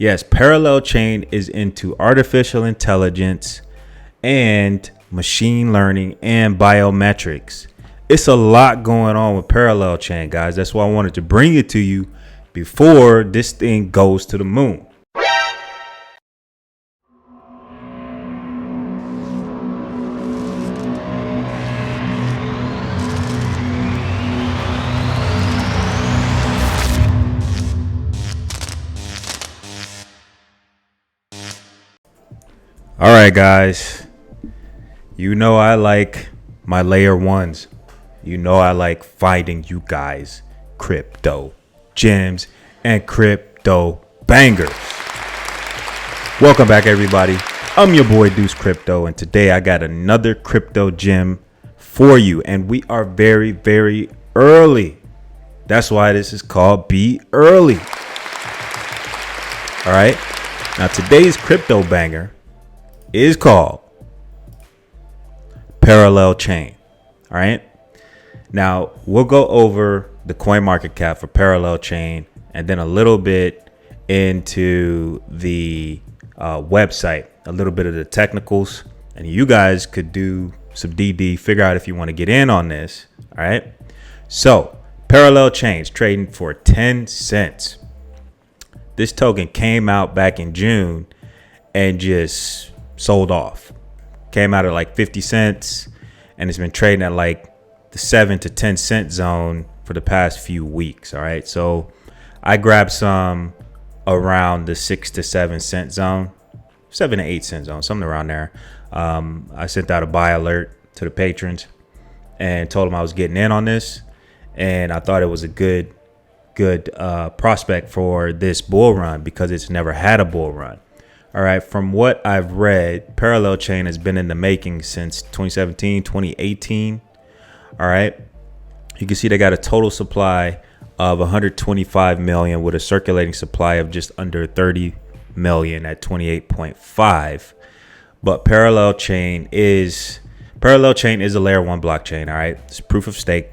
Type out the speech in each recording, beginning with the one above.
Yes, Parallel Chain is into artificial intelligence and machine learning and biometrics. It's a lot going on with Parallel Chain, guys. That's why I wanted to bring it to you before this thing goes to the moon. All right, guys. You know I like my layer ones. You know I like finding you guys crypto gems and crypto bangers. Welcome back, everybody. I'm your boy Deuce Crypto, and today I got another crypto gem for you, and we are very, very early. That's why this is called Be Early. All right. Now today's crypto banger is called Parallel Chain. All right. Now we'll go over the coin market cap for Parallel Chain and then a little bit into the website, a little bit of the technicals, and you guys could do some DD, figure out if you want to get in on this. All right. So Parallel Chain's trading for 10 cents. This token came out back in June and just sold off. Came out at like 50 cents and it's been trading at like the 7 to 10 cent zone for the past few weeks. All right. So I grabbed some around the 6 to 7 cent zone, 7 to 8 cent zone, something around there. I sent out a buy alert to the patrons and told them I was getting in on this. And I thought it was a good prospect for this bull run because it's never had a bull run. All right. From what I've read, Parallel Chain has been in the making since 2017, 2018. All right. You can see they got a total supply of 125 million with a circulating supply of just under 30 million at 28.5. But Parallel Chain is a layer one blockchain. All right. It's proof of stake.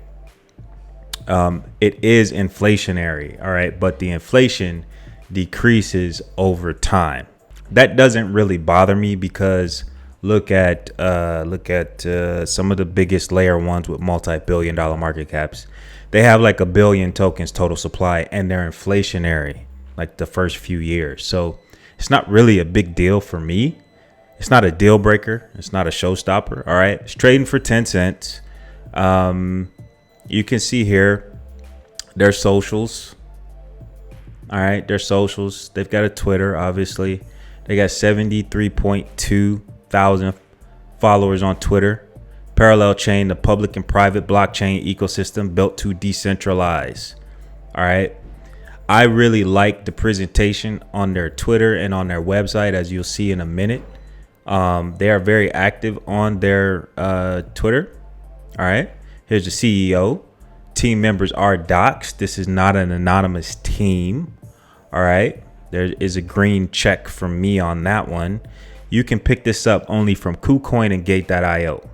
It is inflationary. All right. But the inflation decreases over time. That doesn't really bother me because look at some of the biggest layer ones with multi-billion-dollar market caps. They have like 1 billion tokens total supply and they're inflationary like the first few years. So it's not really a big deal for me. It's not a deal breaker. It's not a showstopper. All right. It's trading for 10 cents. You can see here their socials. All right. Their socials. They've got a Twitter, obviously. They got 73.2 thousand followers on Twitter. Parallel Chain, the public and private blockchain ecosystem built to decentralize. All right. I really like the presentation on their Twitter and on their website, as you'll see in a minute. They are very active on their Twitter. All right. Here's the CEO. Team members are doxed. This is not an anonymous team. All right. There is a green check from me on that one. You can pick this up only from KuCoin and Gate.io.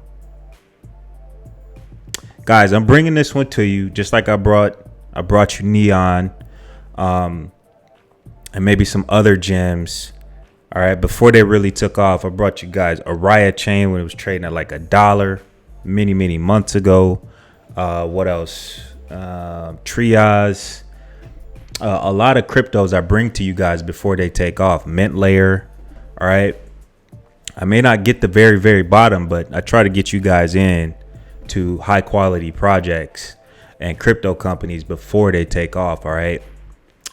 Guys, I'm bringing this one to you just like I brought you Neon and maybe some other gems. All right, before they really took off, I brought you guys RWA Chain when it was trading at like $1 many months ago. What else? Trias. A lot of cryptos I bring to you guys before they take off. Mint Layer. All right. I may not get the very, very bottom, but I try to get you guys in to high quality projects and crypto companies before they take off. All right.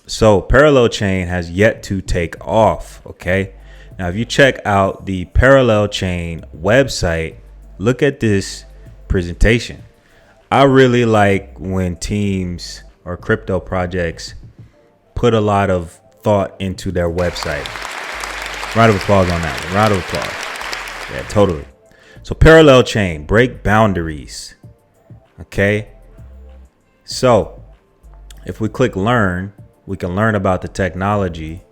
So Parallel Chain has yet to take off. OK, now, if you check out the Parallel Chain website, look at this presentation. I really like when teams or crypto projects put a lot of thought into their website. Round of applause on that one. Round of applause. Yeah, totally. So Parallel Chain, break boundaries. Okay. So if we click learn, we can learn about the technology.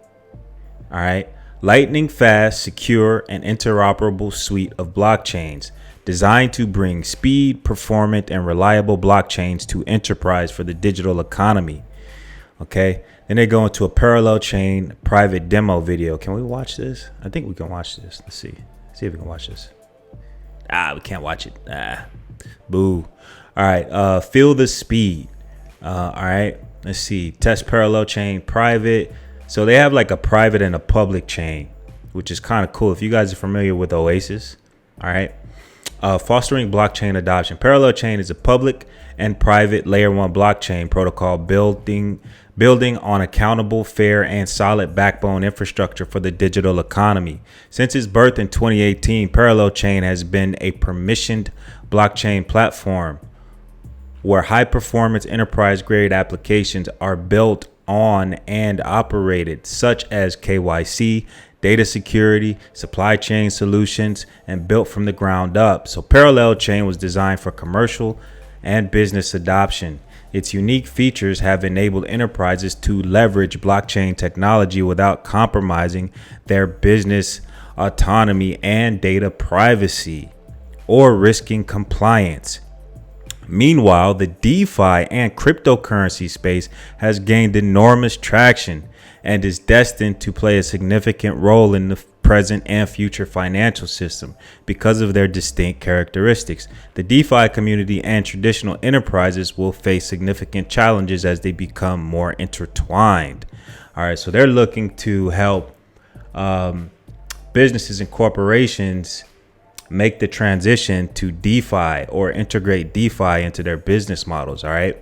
All right. Lightning fast, secure, and interoperable suite of blockchains designed to bring speed, performant, and reliable blockchains to enterprise for the digital economy. Okay. Then they go into a parallel chain private demo video. Can we watch this? I think we can watch this. Let's see. See if we can watch this. We can't watch it. Boo. All right. Feel the speed. All right. Let's see. Test parallel chain private. So they have like a private and a public chain, which is kind of cool. If you guys are familiar with Oasis. All right. Fostering blockchain adoption. Parallel chain is a public and private layer 1 blockchain protocol building on accountable, fair, and solid backbone infrastructure for the digital economy. Since its birth in 2018, Parallel Chain has been a permissioned blockchain platform where high-performance enterprise-grade applications are built on and operated, such as KYC, data security, supply chain solutions, and built from the ground up. So Parallel Chain was designed for commercial and business adoption. Its unique features have enabled enterprises to leverage blockchain technology without compromising their business autonomy and data privacy or risking compliance. Meanwhile, the DeFi and cryptocurrency space has gained enormous traction and is destined to play a significant role in the present and future financial system because of their distinct characteristics. The DeFi community and traditional enterprises will face significant challenges as they become more intertwined. All right, so they're looking to help businesses and corporations make the transition to DeFi or integrate DeFi into their business models. All right,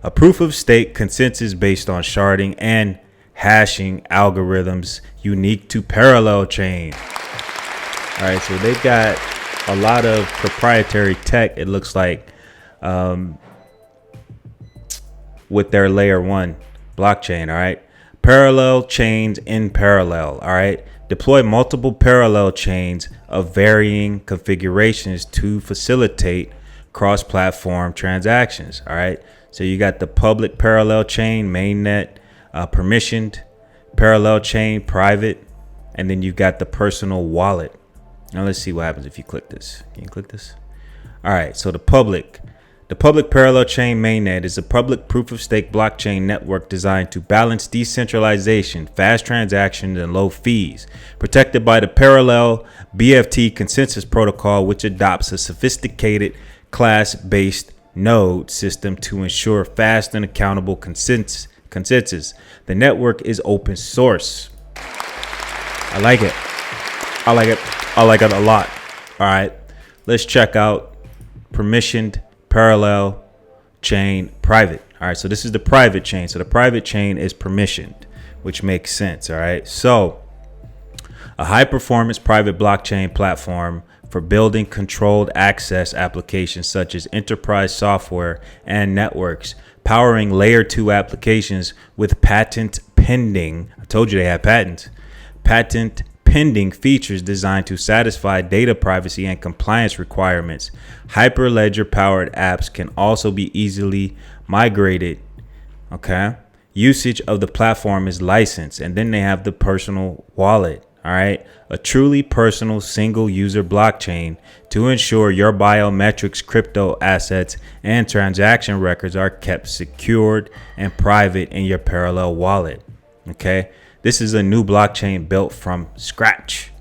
a proof of stake consensus based on sharding and hashing algorithms unique to Parallel Chain. All right, so they've got a lot of proprietary tech, it looks like, with their layer 1 blockchain. All right, parallel chains in parallel. All right, deploy multiple parallel chains of varying configurations to facilitate cross-platform transactions. All right, so you got the public parallel chain, mainnet, permissioned parallel chain private, and then you got the personal wallet. Now let's see what happens if you click this. Can you click this? All right, so the public parallel chain mainnet is a public proof of stake blockchain network designed to balance decentralization, fast transactions, and low fees, protected by the parallel BFT consensus protocol, which adopts a sophisticated class-based node system to ensure fast and accountable consensus. The network is open source. I like it. I like it a lot. All right, let's check out permissioned parallel chain private. All right, so this is the private chain. So the private chain is permissioned, which makes sense. All right, so a high performance private blockchain platform for building controlled access applications such as enterprise software and networks, powering layer 2 applications with patent pending. I told you they have patents. Patent pending features designed to satisfy data privacy and compliance requirements. Hyperledger powered apps can also be easily migrated. Okay. Usage of the platform is licensed, and then they have the personal wallet. All right, a truly personal single user blockchain to ensure your biometrics, crypto assets, and transaction records are kept secured and private in your parallel wallet. Okay, this is a new blockchain built from scratch.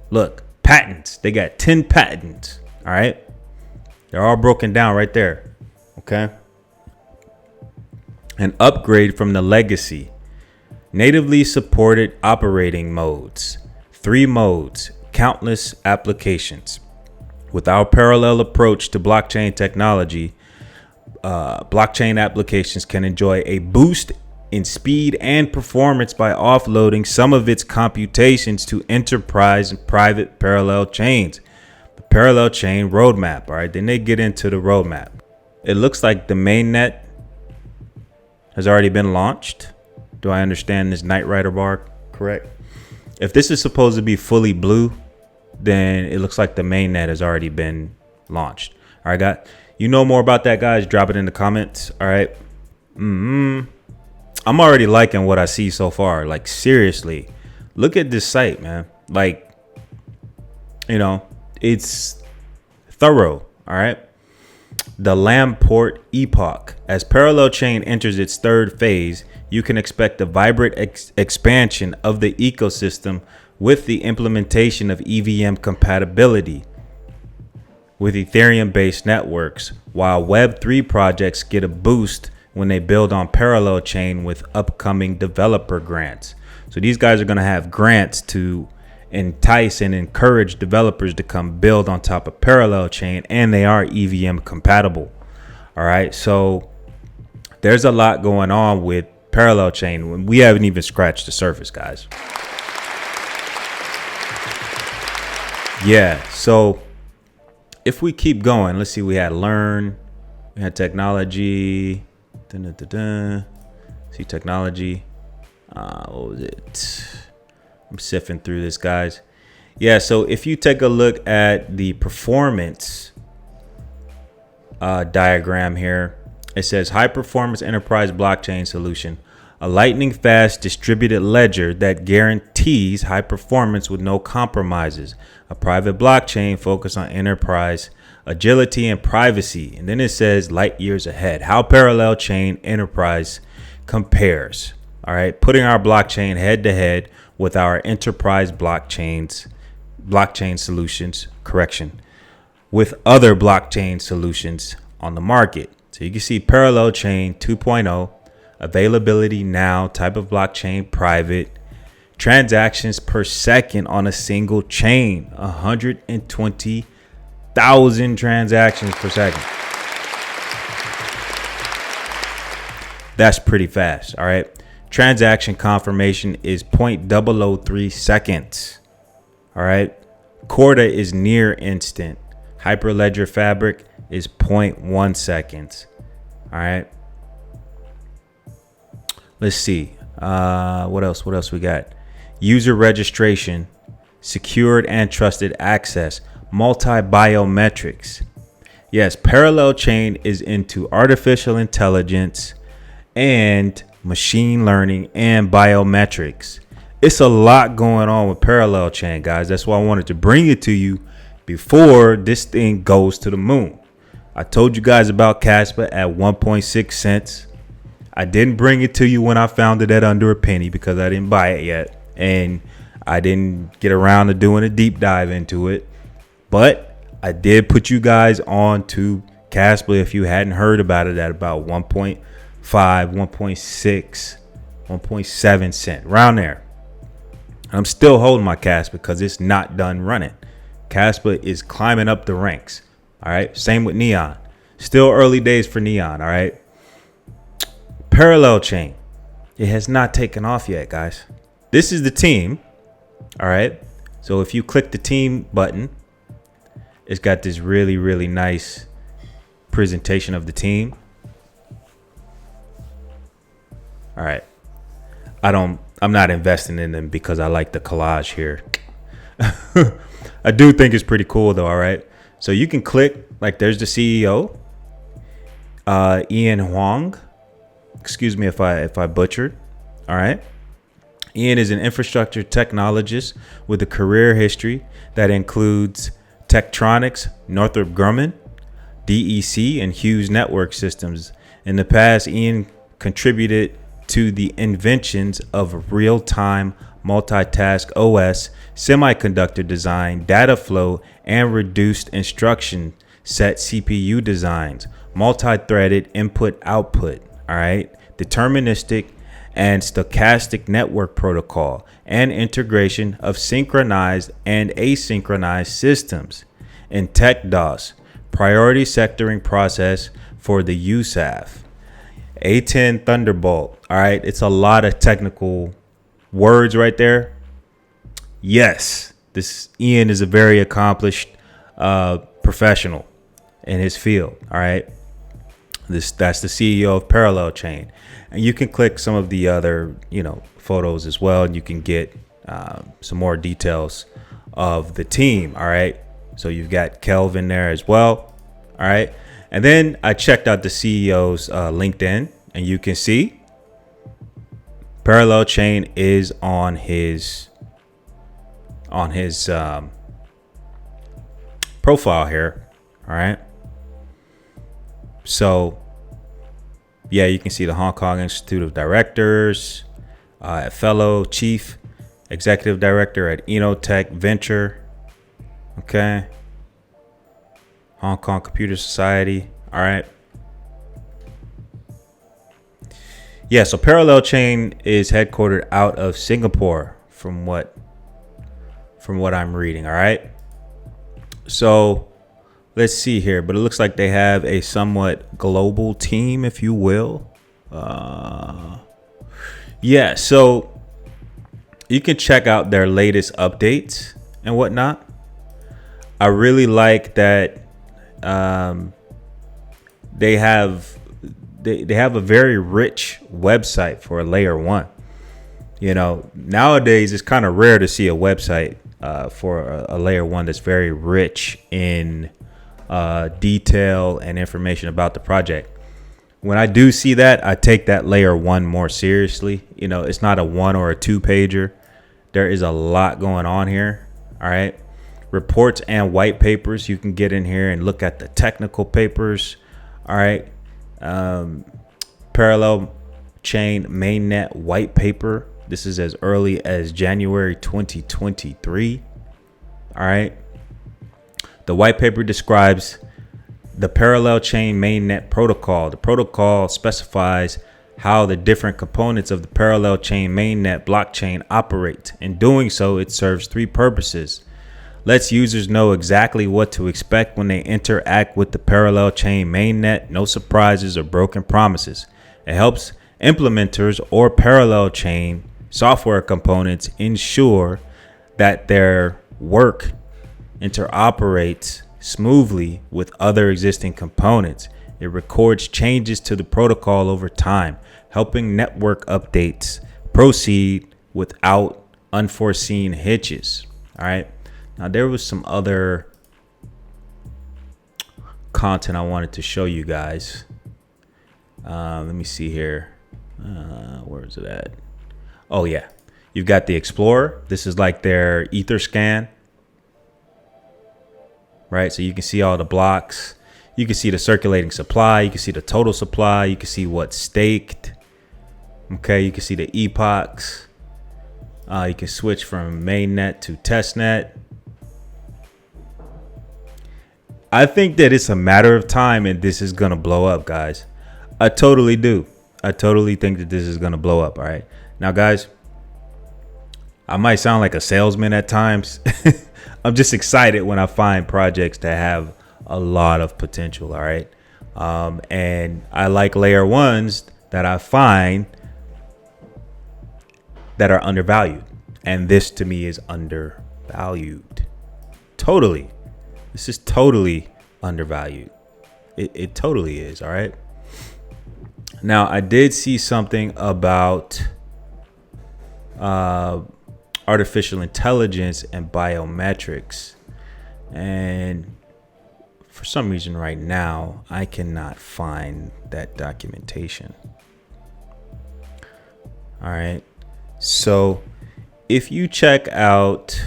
Look, patents. They got 10 patents. All right, they're all broken down right there. Okay, an upgrade from the legacy. Natively supported operating modes. 3 modes, countless applications. With our parallel approach to blockchain technology, blockchain applications can enjoy a boost in speed and performance by offloading some of its computations to enterprise and private parallel chains. The parallel chain roadmap. All right, then they get into the roadmap. It looks like the mainnet has already been launched. Do I understand this Knight Rider bar correct? If this is supposed to be fully blue, then it looks like the mainnet has already been launched. All right, guys. You know more about that, guys? Drop it in the comments. All right. I'm already liking what I see so far. Like, seriously, look at this site, man. Like, you know, it's thorough. All right. The Lamport epoch. As Parallel Chain enters its third phase, you can expect a vibrant expansion of the ecosystem with the implementation of EVM compatibility with Ethereum-based networks, while Web3 projects get a boost when they build on Parallel Chain with upcoming developer grants. So these guys are going to have grants to entice and encourage developers to come build on top of Parallel Chain, and they are EVM compatible. All right, so there's a lot going on with Parallel Chain. We haven't even scratched the surface, guys. Yeah, so if we keep going, let's see, we had learn, we had technology, see technology, what was it? I'm sifting through this, guys. Yeah, so if you take a look at the performance diagram here, it says high performance enterprise blockchain solution, a lightning fast distributed ledger that guarantees high performance with no compromises, a private blockchain focused on enterprise agility and privacy. And then it says light years ahead, how Parallel Chain Enterprise compares. All right, putting our blockchain head to head with our enterprise blockchain solutions, with other blockchain solutions on the market. So you can see Parallel Chain 2.0, availability now, type of blockchain private, transactions per second on a single chain, 120,000 transactions per second. That's pretty fast. All right. Transaction confirmation is 0.003 seconds. All right. Corda is near instant. Hyperledger Fabric is 0.1 seconds. All right. Let's see. What else? What else we got? User registration, secured and trusted access, multi-biometrics. Yes, Parallel Chain is into artificial intelligence and machine learning and biometrics. It's a lot going on with Parallel Chain, guys. That's why I wanted to bring it to you before this thing goes to the moon. I told you guys about Casper at 1.6 cents. I didn't bring it to you when I found it at under a penny because I didn't buy it yet. And I didn't get around to doing a deep dive into it. But I did put you guys on to Casper if you hadn't heard about it at about 1.5, 1.6, 1.7 cent, around there. I'm still holding my Casper because it's not done running. Casper is climbing up the ranks. All right. Same with Neon. Still early days for Neon. All right. Parallel Chain. It has not taken off yet, guys. This is the team. All right. So if you click the team button, it's got this really, really nice presentation of the team. All right. I'm not investing in them because I like the collage here. I do think it's pretty cool though. All right. So you can click, like, there's the CEO, Ian Huang. Excuse me if I butchered. All right. Ian is an infrastructure technologist with a career history that includes Tektronix, Northrop Grumman, DEC, and Hughes Network Systems. In the past, Ian contributed to the inventions of real-time multitask OS, semiconductor design, data flow, and reduced instruction set CPU designs, multi-threaded input-output, all right, deterministic and stochastic network protocol, and integration of synchronized and asynchronized systems in TechDOS, priority sectoring process for the USAF, A10 Thunderbolt. All right, it's a lot of technical words right there. Yes, this Ian is a very accomplished professional in his field. All right, that's the CEO of Parallel Chain, and you can click some of the other photos as well, and you can get some more details of the team. All right, so you've got Kelvin there as well. All right, and then I checked out the CEO's LinkedIn, and you can see Parallel Chain is on his profile here. All right. So Yeah, you can see the Hong Kong Institute of Directors, fellow chief executive director at Enotech Venture. Okay. Hong Kong Computer Society. All right. Yeah, so Parallel Chain is headquartered out of Singapore from what I'm reading. All right. So let's see here, but it looks like they have a somewhat global team, if you will. Yeah, so you can check out their latest updates and whatnot. I really like that they have a very rich website for a layer one. You know, nowadays it's kind of rare to see a website for a layer one that's very rich in detail and information about the project. When I do see that, I take that layer one more seriously. You know, it's not a 1 or a 2 pager. There is a lot going on here. All right. Reports and white papers. You can get in here and look at the technical papers. All right. Parallel chain mainnet white paper. This is as early as January 2023. All right. The white paper describes the parallel chain mainnet protocol. The protocol specifies how the different components of the parallel chain mainnet blockchain operate. In doing so, it serves 3 purposes. Lets users know exactly what to expect when they interact with the parallel chain mainnet. No surprises or broken promises. It helps implementers or parallel chain software components ensure that their work interoperates smoothly with other existing components. It records changes to the protocol over time, helping network updates proceed without unforeseen hitches. All right. Now, there was some other content I wanted to show you guys. Let me see here. Where is it at? Oh, yeah. You've got the Explorer. This is like their Etherscan. Right, so you can see all the blocks. You can see the circulating supply. You can see the total supply. You can see what's staked. Okay, you can see the epochs. You can switch from mainnet to testnet. I think that it's a matter of time and this is going to blow up, guys. I totally do. I totally think that this is going to blow up. All right. Now, guys, I might sound like a salesman at times. I'm just excited when I find projects that have a lot of potential. All right. And I like layer ones that I find that are undervalued. And this to me is undervalued. Totally. This is totally undervalued. It totally is. All right. Now, I did see something about artificial intelligence and biometrics. And for some reason right now, I cannot find that documentation. All right. So if you check out,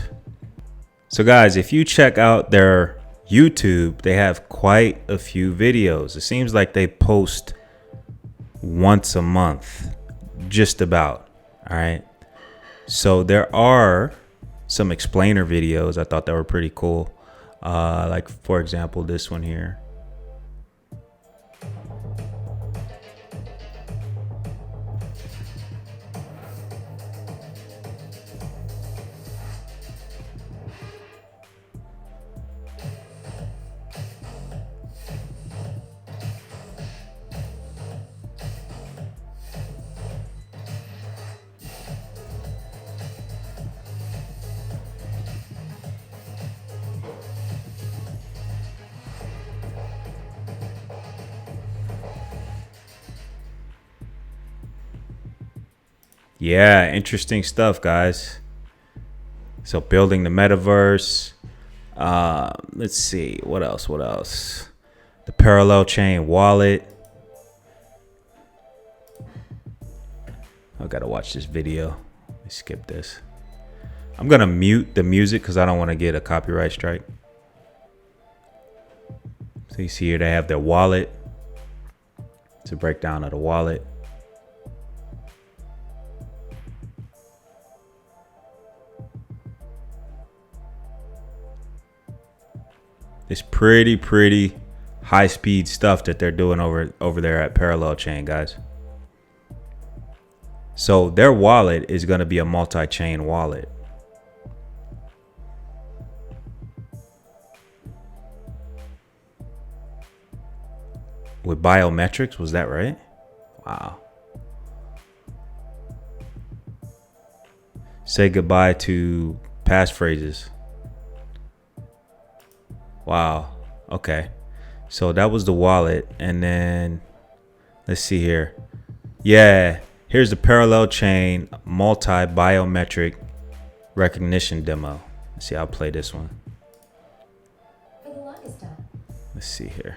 if you check out their YouTube, they have quite a few videos. It seems like they post once a month, just about. All right. So there are some explainer videos I thought that were pretty cool. Like, for example, this one here. Yeah, interesting stuff, guys. So building the metaverse. Let's see. What else? The parallel chain wallet. I gotta watch this video. Let me skip this. I'm gonna mute the music because I don't want to get a copyright strike. So you see here they have their wallet. It's a breakdown of the wallet. It's pretty high speed stuff that they're doing over there at Parallel Chain, guys. So their wallet is going to be a multi-chain wallet. With biometrics, was that right? Wow. Say goodbye to passphrases. Wow. Okay. So that was the wallet. And then let's see here. Yeah. Here's the parallel chain multi-biometric recognition demo. Let's see. I'll play this one. Let's see here.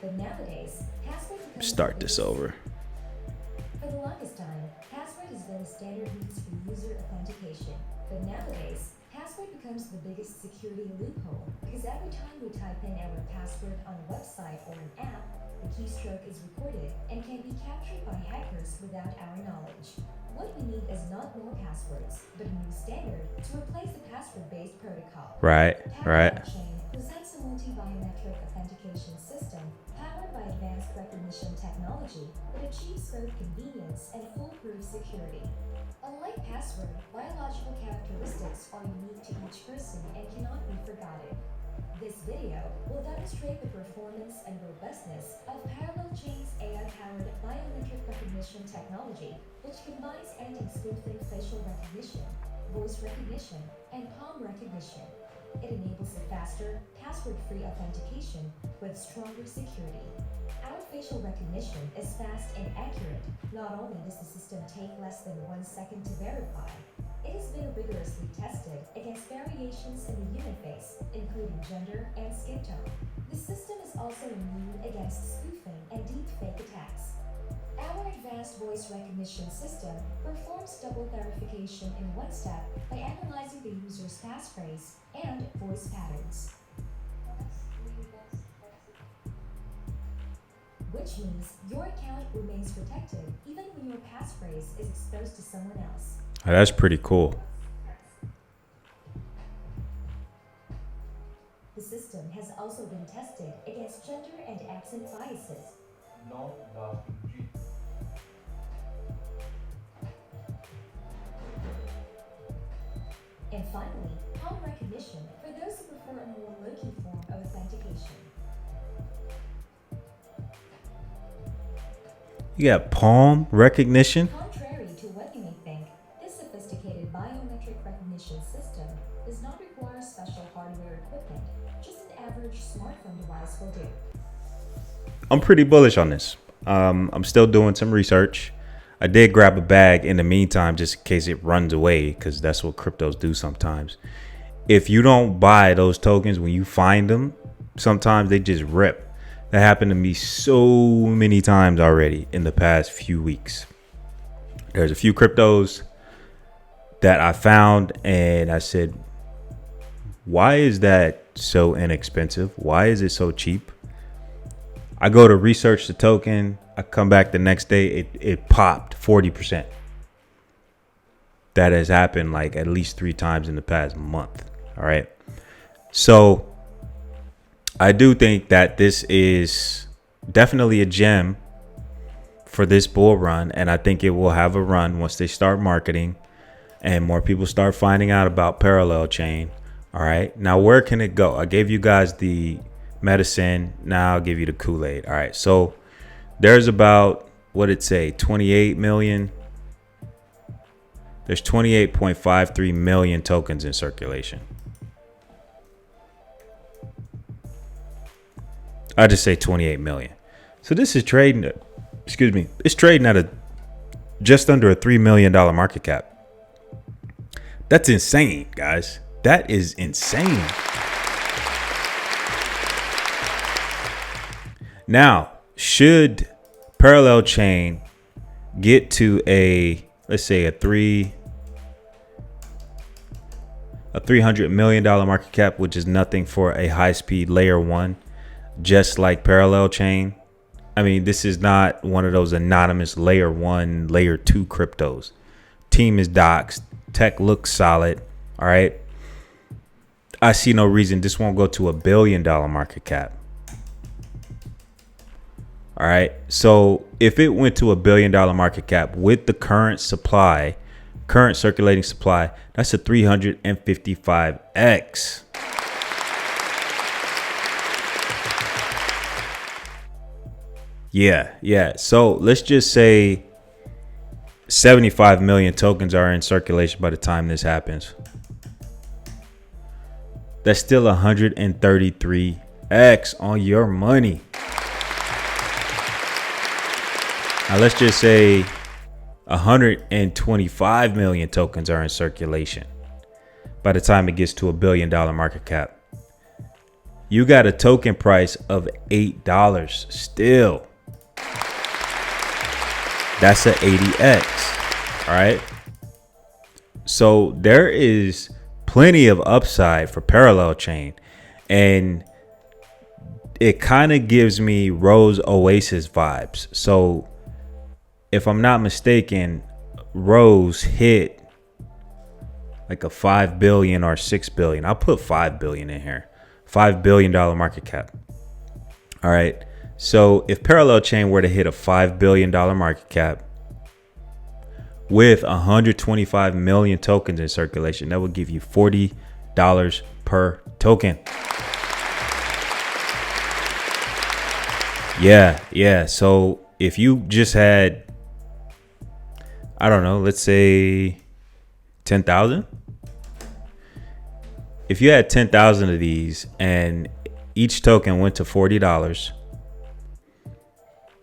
But nowadays, start this over. For the longest time, password has been a standard used for user authentication. But nowadays, password becomes the biggest security loophole because every time we type in our password on a website or an app, the keystroke is recorded and can be captured by hackers without our knowledge. What we need is not more passwords, but a new standard to replace the password-based protocol. Right. Chain presents a multi-biometric authentication system powered by advanced recognition technology that achieves both convenience and foolproof security. Unlike password, biological characteristics are unique to each person and cannot be forgotten. This video will demonstrate the performance and robustness of Parallel Chain's AI-powered biometric recognition technology, which combines anti-spoofing facial recognition, voice recognition, and palm recognition. It enables a faster, password-free authentication with stronger security. Our facial recognition is fast and accurate. Not only does the system take less than 1 second to verify, it has been rigorously tested against variations in the human face, including gender and skin tone. The system is also immune against spoofing and deepfake attacks. Our advanced voice recognition system performs double verification in one step by analyzing the user's passphrase and voice patterns. Which means your account remains protected even when your passphrase is exposed to someone else. Oh, that's pretty cool. The system has also been tested against gender and accent biases. And finally, palm recognition for those who prefer a more low-key form of authentication. You got palm recognition? Contrary to what you may think, this sophisticated biometric recognition system does not require special hardware equipment. Just an average smartphone device will do. I'm pretty bullish on this. I'm still doing some research. I did grab a bag in the meantime just in case it runs away, because that's what cryptos do sometimes. If you don't buy those tokens when you find them, sometimes they just rip. That happened to me so many times already in the past few weeks. There's a few cryptos that I found and I said, why is that so inexpensive? Why is it so cheap? I go to research the token. I come back the next day, it popped 40%. That has happened like at least 3 times in the past month. All right. So I do think that this is definitely a gem for this bull run. And I think it will have a run once they start marketing and more people start finding out about Parallel Chain. All right. Now, where can it go? I gave you guys the medicine. Now I'll give you the Kool-Aid. All right. So there's about, what did it say, 28 million. There's 28.53 million tokens in circulation. I just say 28 million. So this is trading, it's trading at a just under a $3 million market cap. That's insane, guys. That is insane. Now, should Parallel Chain get to let's say a $300 million market cap, which is nothing for a high-speed layer 1, just like Parallel Chain, I mean, this is not one of those anonymous layer 1, layer 2 cryptos. Team is doxed. Tech looks solid. All right. I see no reason this won't go to $1 billion market cap. All right. So if it went to $1 billion market cap with the current circulating supply, that's a 355x. Yeah. So let's just say 75 million tokens are in circulation by the time this happens. That's still 133x on your money. Now let's just say 125 million tokens are in circulation by the time it gets to $1 billion market cap. You got a token price of $8 still. That's a 80x. All right. So there is plenty of upside for Parallel Chain, and it kind of gives me Rose Oasis vibes. So if I'm not mistaken, Rose hit like a 5 billion or 6 billion. I'll put 5 billion in here. $5 billion market cap. All right. So if Parallel Chain were to hit a $5 billion market cap with 125 million tokens in circulation, that would give you $40 per token. Yeah. So if you just had, I don't know, let's say 10,000. If you had 10,000 of these and each token went to $40,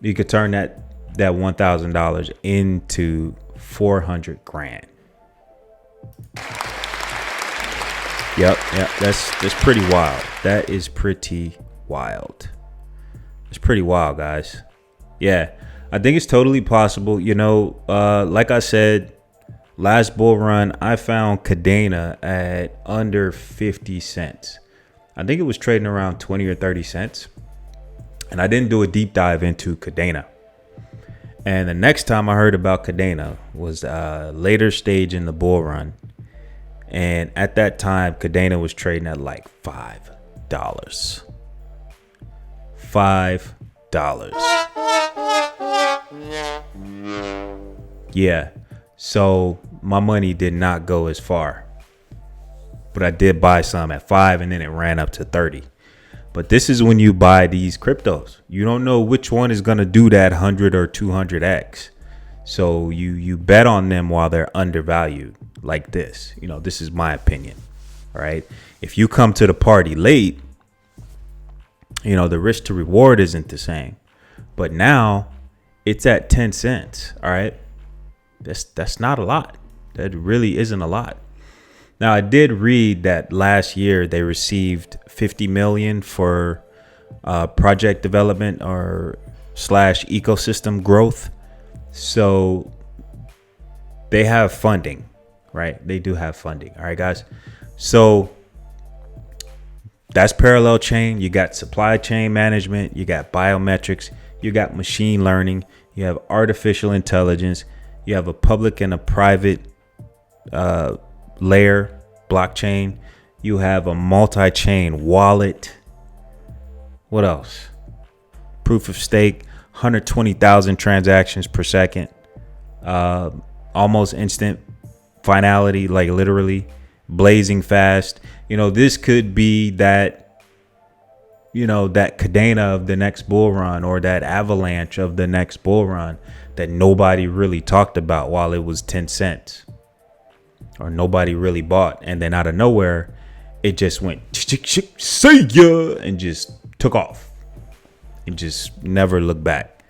you could turn that $1,000 into 400 grand. Yep. That's pretty wild. That is pretty wild. It's pretty wild, guys. Yeah, I think it's totally possible. You know, like I said, last bull run, I found Cadena at under 50 cents. I think it was trading around 20 or 30 cents. And I didn't do a deep dive into Cadena. And the next time I heard about Cadena was later stage in the bull run. And at that time, Cadena was trading at like $5. $5. Yeah. So my money did not go as far. But I did buy some at 5 and then it ran up to 30. But this is when you buy these cryptos. You don't know which one is going to do that 100 or 200x. So you bet on them while they're undervalued like this. You know, this is my opinion. All right. If you come to the party late, you know, the risk to reward isn't the same. But now it's at 10 cents. All right. That's not a lot. That really isn't a lot. Now, I did read that last year they received 50 million for project development or / ecosystem growth. So they have funding, right? They do have funding. All right, guys. So that's Parallel Chain. You got supply chain management. You got biometrics. You got machine learning. You have artificial intelligence. You have a public and a private layer blockchain. You have a multi-chain wallet. What else? Proof of stake, 120,000 transactions per second. Almost instant finality, like literally blazing fast. You know, this could be that, you know, that Cadena of the next bull run or that avalanche of the next bull run that nobody really talked about while it was 10 cents. Or nobody really bought, and then out of nowhere it just went see ya and just took off and just never looked back.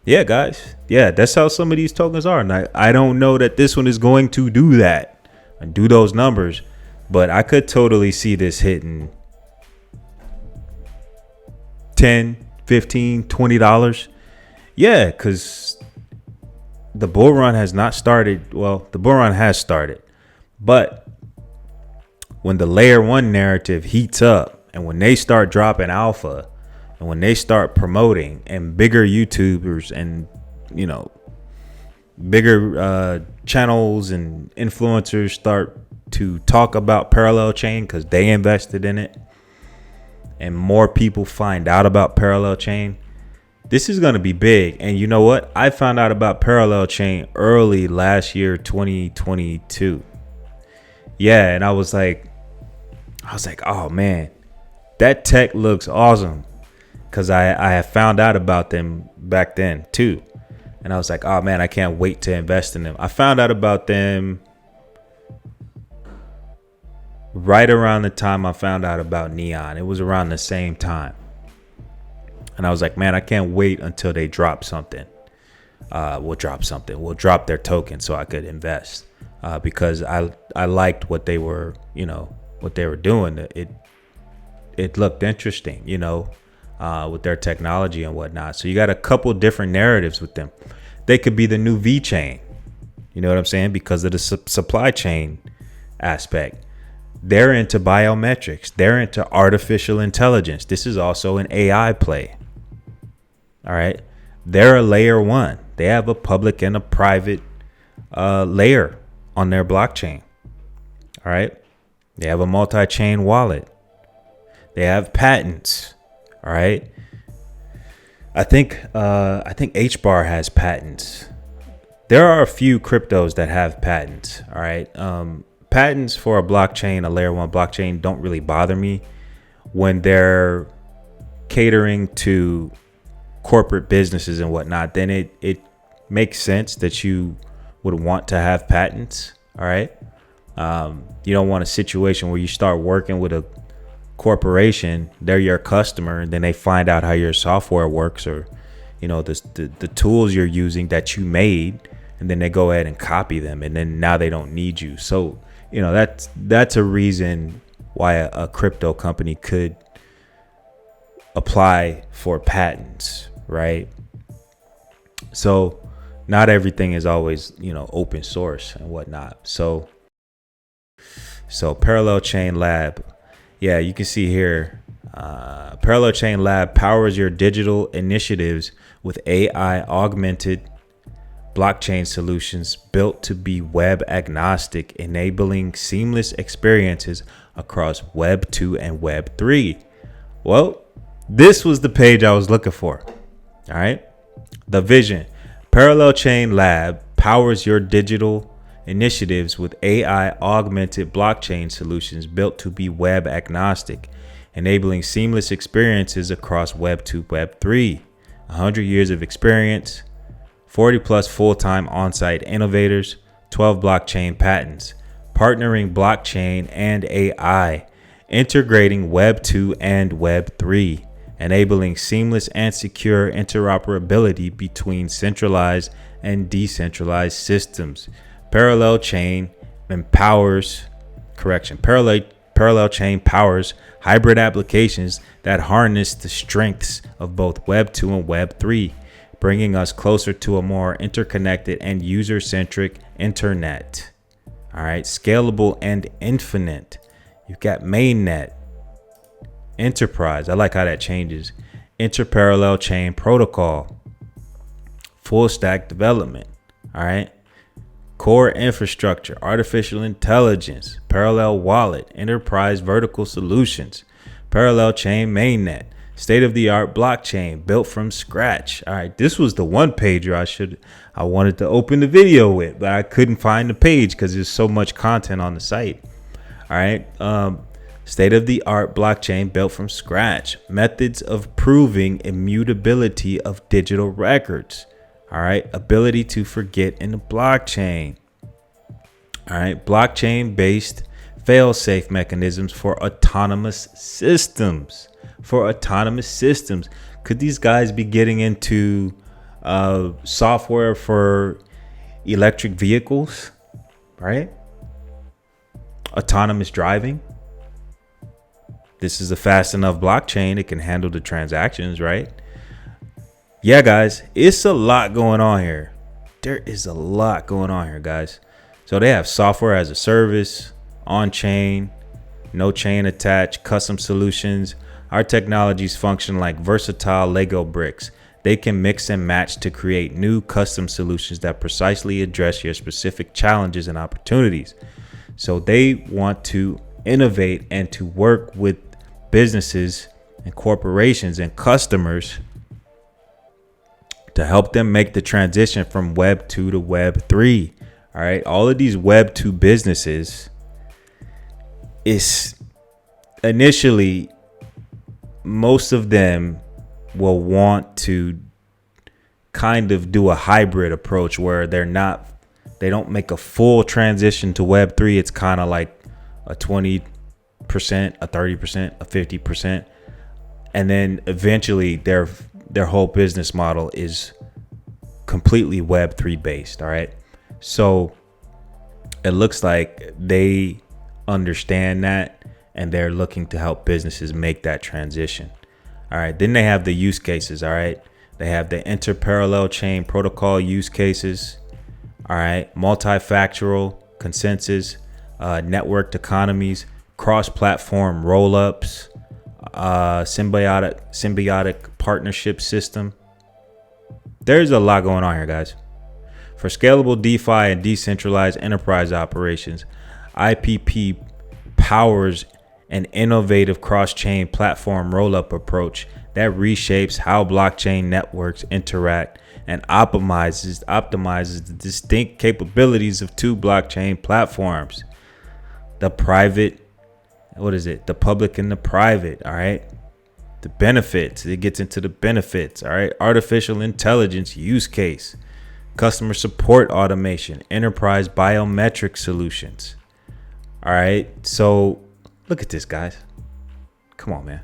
Yeah, guys. Yeah, that's how some of these tokens are. And I don't know that this one is going to do that and do those numbers, but I could totally see this hitting 10, 15, $20. Yeah, because the bull run has not started. Well, the bull run has started. But when the layer 1 narrative heats up and when they start dropping alpha, And when they start promoting, and bigger YouTubers and, you know, bigger channels and influencers start to talk about parallel chain because they invested in it, and more people find out about parallel chain, this is going to be big. And you know what? I found out about parallel chain early last year, 2022. Yeah, and I was like, oh man, that tech looks awesome, because I have found out about them back then too. And I was like, oh man, I can't wait to invest in them. I found out about them right around the time I found out about Neon. It was around the same time. And I was like, man, I can't wait until they drop something. We'll drop their token so I could invest, because I liked what they were, what they were doing. It looked interesting, with their technology and whatnot. So you got a couple different narratives with them. They could be the new V chain. You know what I'm saying? Because of the supply chain aspect. They're into biometrics. They're into artificial intelligence. This is also an AI play. All right. They're a layer one. They have a public and a private layer on their blockchain. All right. They have a multi-chain wallet. They have patents. All right. I think HBAR has patents. There are a few cryptos that have patents. All right. Patents for a blockchain, a layer one blockchain, don't really bother me when they're catering to corporate businesses and whatnot. Then it makes sense that you would want to have patents. All right. You don't want a situation where you start working with a corporation, they're your customer, and then they find out how your software works, or the tools you're using that you made, and then they go ahead and copy them, and then now they don't need you. So that's a reason why a crypto company could apply for patents, right? So not everything is always open source and whatnot. So Parallel Chain Lab, yeah, you can see here, Parallel Chain Lab powers your digital initiatives with AI augmented blockchain solutions built to be web agnostic, enabling seamless experiences across Web 2 and Web 3. Well, this was the page I was looking for. All right. The vision: Parallel Chain Lab powers your digital initiatives with AI augmented blockchain solutions built to be web agnostic, enabling seamless experiences across Web 2, Web 3. 100 years of experience, 40 plus full-time on-site innovators, 12 blockchain patents, partnering blockchain and AI, integrating Web 2 and Web 3, enabling seamless and secure interoperability between centralized and decentralized systems. Parallel Chain powers hybrid applications that harness the strengths of both Web 2 and Web 3, bringing us closer to a more interconnected and user-centric internet. All right, scalable and infinite. You've got mainnet, enterprise. I like how that changes. Interparallel chain protocol, full stack development. All right. Core infrastructure, artificial intelligence, parallel wallet, enterprise vertical solutions, parallel chain mainnet, state-of-the-art blockchain built from scratch. All right, this was the one pager I wanted to open the video with, but I couldn't find the page because there's so much content on the site. All right, state-of-the-art blockchain built from scratch, methods of proving immutability of digital records. All right, ability to forget in the blockchain. All right, blockchain-based fail-safe mechanisms for autonomous systems. Could these guys be getting into software for electric vehicles, right? Autonomous driving. This is a fast enough blockchain. It can handle the transactions, right? Yeah, guys, it's a lot going on here. There is a lot going on here, guys. So they have software as a service, on-chain, no chain attached, custom solutions, Our technologies function like versatile Lego bricks. They can mix and match to create new custom solutions that precisely address your specific challenges and opportunities. So they want to innovate and to work with businesses and corporations and customers to help them make the transition from Web 2 to Web 3. All right. All of these Web 2 businesses is initially, most of them will want to kind of do a hybrid approach where they don't make a full transition to Web 3. It's kind of like a 20%, a 30%, a 50%. And then eventually their whole business model is completely Web 3 based. All right. So it looks like they understand that and they're looking to help businesses make that transition. All right. Then they have the use cases. All right. They have the inter-parallel chain protocol use cases. All right. Multifactorial consensus, networked economies, cross-platform roll-ups, symbiotic partnership system. There's a lot going on here, guys. For scalable DeFi and decentralized enterprise operations, IPP powers an innovative cross-chain platform roll-up approach that reshapes how blockchain networks interact and optimizes the distinct capabilities of two blockchain platforms. The public and the private. All right. The benefits. It gets into the benefits. All right. Artificial intelligence use case, customer support automation, enterprise biometric solutions. All right. So look at this, guys. Come on, man.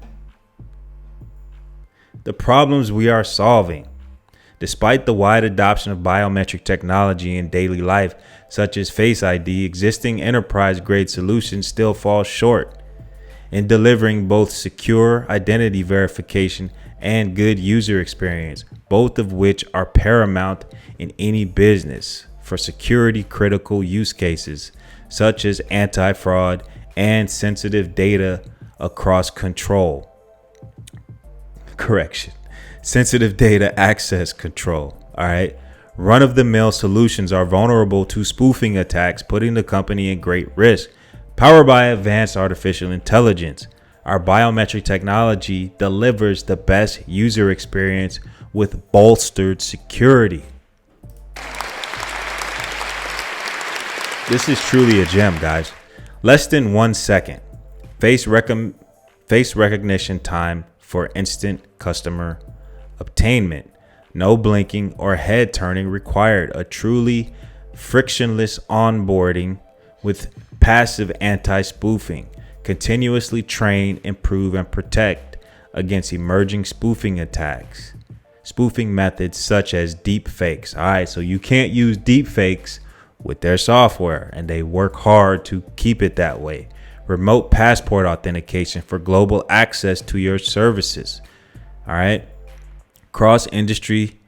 The problems we are solving. Despite the wide adoption of biometric technology in daily life, such as Face ID, existing enterprise-grade solutions still fall short in delivering both secure identity verification and good user experience, both of which are paramount in any business for security-critical use cases, such as anti-fraud and sensitive data across control. Sensitive data access control. All right. Run-of-the-mill solutions are vulnerable to spoofing attacks, putting the company in great risk. Powered by advanced artificial intelligence, our biometric technology delivers the best user experience with bolstered security. This is truly a gem, guys. Less than 1 second. Face recognition time for instant customer obtainment. No blinking or head turning required. A truly frictionless onboarding with passive anti-spoofing. Continuously train, improve, and protect against emerging spoofing attacks. Spoofing methods such as deep fakes. All right, so you can't use deep fakes with their software, and they work hard to keep it that way. Remote passport authentication for global access to your services. All right. Cross-industry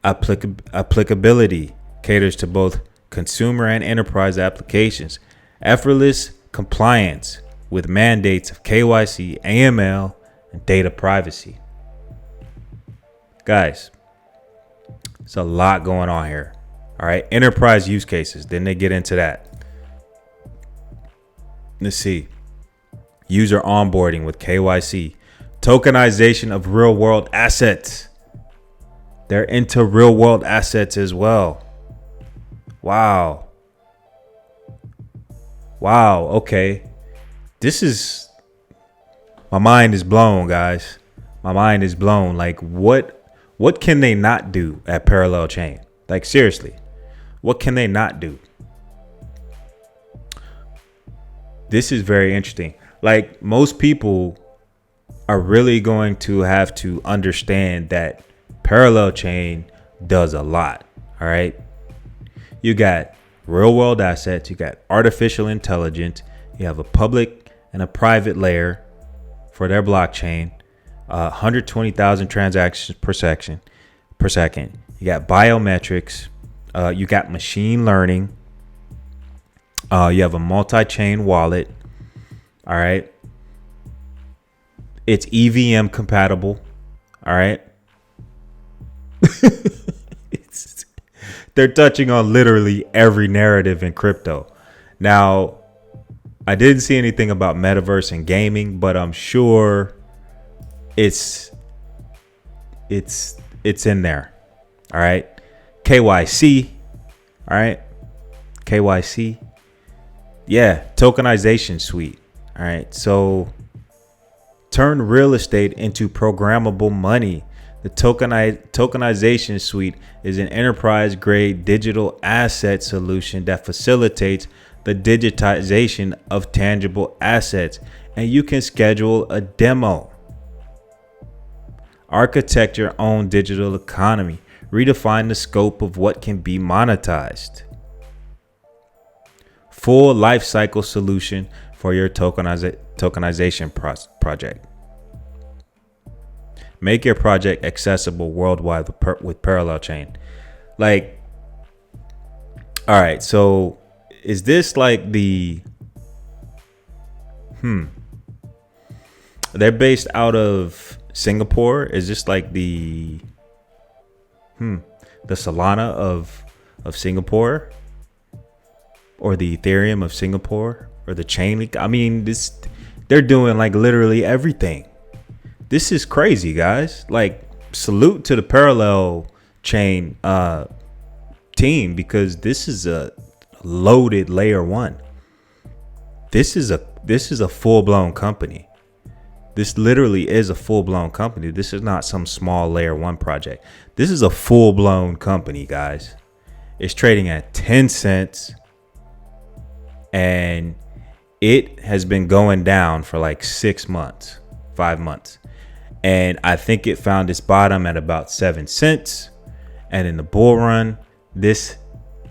applicability caters to both consumer and enterprise applications. Effortless compliance with mandates of KYC, AML, and data privacy. Guys, it's a lot going on here. All right. Enterprise use cases. Then they get into that. Let's see. User onboarding with KYC. Tokenization of real world assets. They're into real world assets as well. Wow. Okay. My mind is blown, guys. My mind is blown. Like, what can they not do at Parallel Chain? Like, seriously, what can they not do? This is very interesting. Like, most people are really going to have to understand that Parallel Chain does a lot. All right. You got real world assets. You got artificial intelligence. You have a public and a private layer for their blockchain. 120,000 transactions per second. You got biometrics. You got machine learning. You have a multi-chain wallet. All right. It's EVM compatible. All right. They're touching on literally every narrative in crypto. Now, I didn't see anything about metaverse and gaming, but I'm sure it's in there. All right. KYC. All right. KYC. Yeah. Tokenization suite. All right. So turn real estate into programmable money. The tokenization suite is an enterprise grade digital asset solution that facilitates the digitization of tangible assets, and you can schedule a demo. Architect your own digital economy. Redefine the scope of what can be monetized. Full lifecycle solution for your tokenization project. Make your project accessible worldwide with Parallel Chain. Like, all right, so is this like the they're based out of Singapore? Is this like the Solana of Singapore, or the Ethereum of Singapore, or the Chainlink? I mean, they're doing like literally everything. This is crazy, guys. Like, salute to the Parallel Chain team, because this is a loaded layer one. This is a full-blown company. This literally is a full-blown company. This is not some small layer one project. This is a full-blown company, guys. It's trading at 10 cents, and it has been going down for like 5 months. And I think it found its bottom at about 7 cents. And in the bull run, this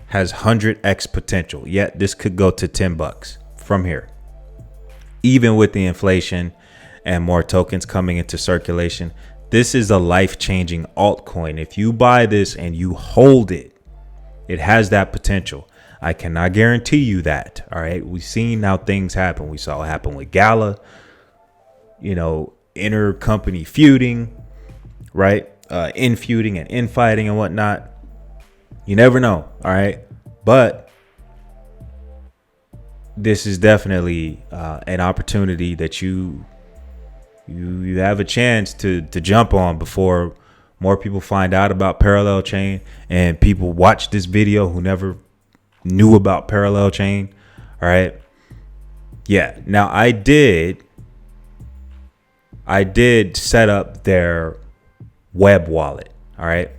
has 100x potential. Yet this could go to $10 from here. Even with the inflation and more tokens coming into circulation, this is a life-changing altcoin. If you buy this and you hold it, it has that potential. I cannot guarantee you that. All right. We've seen how things happen. We saw it happen with Gala, intercompany feuding, right? Infeuding and infighting and whatnot. You never know. All right. But this is definitely an opportunity that you have a chance to jump on before more people find out about Parallel Chain, and people watch this video who never knew about Parallel Chain. All right. Yeah. Now I did set up their web wallet. All right.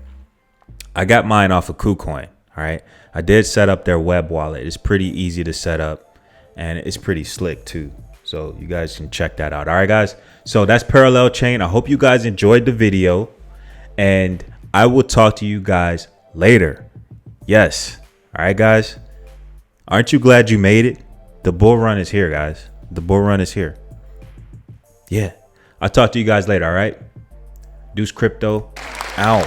I got mine off of KuCoin. All right. I did set up their web wallet. It's pretty easy to set up, and it's pretty slick too. So you guys can check that out. All right, guys. So that's Parallel Chain. I hope you guys enjoyed the video, and I will talk to you guys later. Yes. All right, guys. Aren't you glad you made it? The bull run is here, guys. The bull run is here. Yeah. I'll talk to you guys later. All right. Deuce Crypto out.